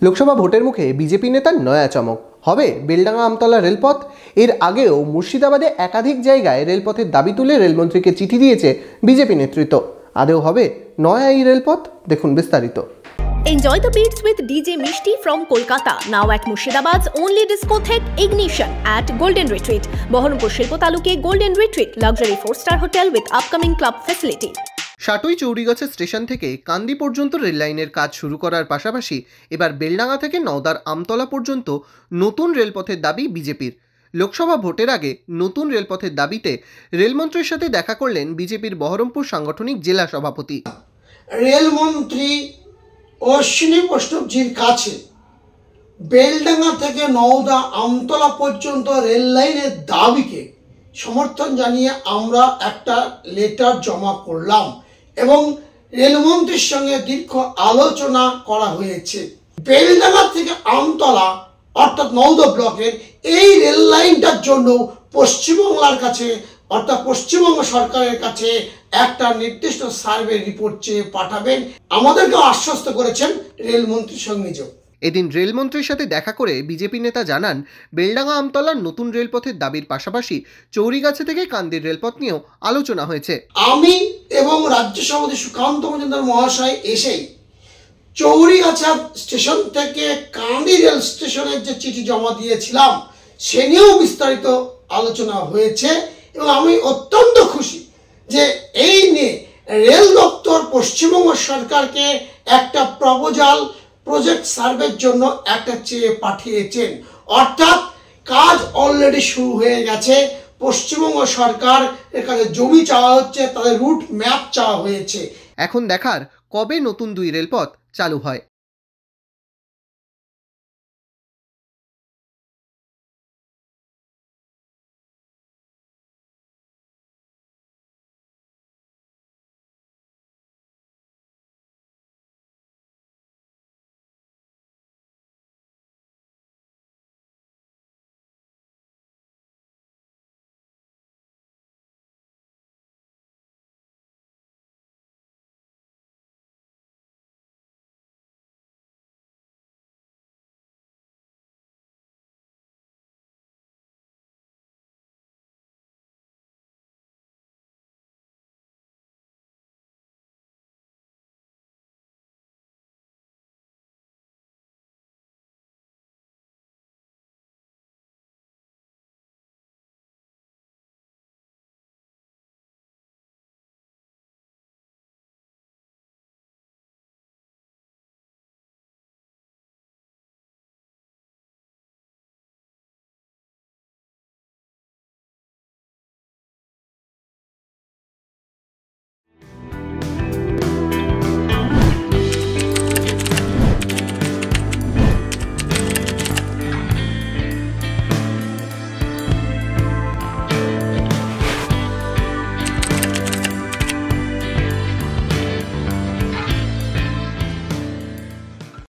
লোকসভা ভোটের মুখে বিজেপি নেতার নয়া চমক। হবে বেলডাঙ্গা আমতলা রেলপথ। এর আগেও মুর্শিদাবাদে একাধিক জায়গায় রেলপথের দাবি তুলে রেলমন্ত্রীকে চিঠি দিয়েছে বিজেপি নেতৃত্ব। আদৌ হবে নয়া এই রেলপথ? দেখুন বিস্তারিত। Enjoy the beats with DJ Mishti from Kolkata, now at Murshidabad's only discotheque Ignition at Golden Retreat, Baharampur Shilpo Taluke Golden Retreat, luxury 4-star hotel with upcoming club facility. Satui Chaurigachha station থেকে কান্দি পর্যন্ত রেল লাইনের কাজ শুরু করার পাশাপাশি এবার বেলডাঙ্গা থেকে নওদার আমতলা পর্যন্ত নতুন রেলপথের দাবি বিজেপির। লোকসভা ভোটের আগে নতুন রেলপথের দাবিতে রেলমন্ত্রীর সাথে দেখা করলেন বিজেপির বহরমপুর সাংগঠনিক জেলা সভাপতি। রেলমন্ত্রী অশ্বিনী বৈষ্ণবজির কাছে বেলডাঙ্গা থেকে নওদা আমতলা পর্যন্ত রেল লাইনের দাবিকে সমর্থন জানিয়ে আমরা একটা লেটার জমা করলাম এবং রেলমন্ত্রীর সঙ্গে দীর্ঘ আলোচনা করা হয়েছে। বেলডাঙ্গা থেকে আমতলা অর্থাৎ নওদা ব্লকের এই রেল লাইনটার জন্য পশ্চিমবাংলার কাছে অর্থাৎ পশ্চিমবঙ্গ সরকারের কাছে একটা নির্দিষ্ট সার্ভে রিপোর্ট চেয়ে পাঠাবেন। আমাদেরকে আশ্বস্ত করেছেন রেলমন্ত্রীর সঙ্গে নিজেও। এদিন রেলমন্ত্রীর সাথে দেখা করে বিজেপি নেতা জানান, বেলডাঙ্গা আমতলার নতুন রেলপথের দাবির পাশাপাশি চৌরিগাছা থেকে কান্দির রেলপথ নিয়েও আলোচনা হয়েছে। আমি এবং রাজ্য সভাপতি সুকান্ত মজুমদার মহাশয় এসেই চৌরিগাছা স্টেশন থেকে কান্দি রেল স্টেশনের যে চিঠি জমা দিয়েছিলাম সে নিয়েও বিস্তারিত আলোচনা হয়েছে এবং আমি অত্যন্ত খুশি যে এই নিয়ে রেল দপ্তর পশ্চিমবঙ্গ সরকারকে একটা প্রজেক্ট সার্ভের জন্য একটা চেয়ে পাঠিয়েছেন। অর্থাৎ কাজ অলরেডি শুরু হয়ে গেছে। পশ্চিমবঙ্গ সরকার এর কাছে জমি চাওয়া হচ্ছে, তাদের রুট ম্যাপ চাওয়া হয়েছে। এখন দেখার কবে নতুন দুই রেলপথ চালু হয়।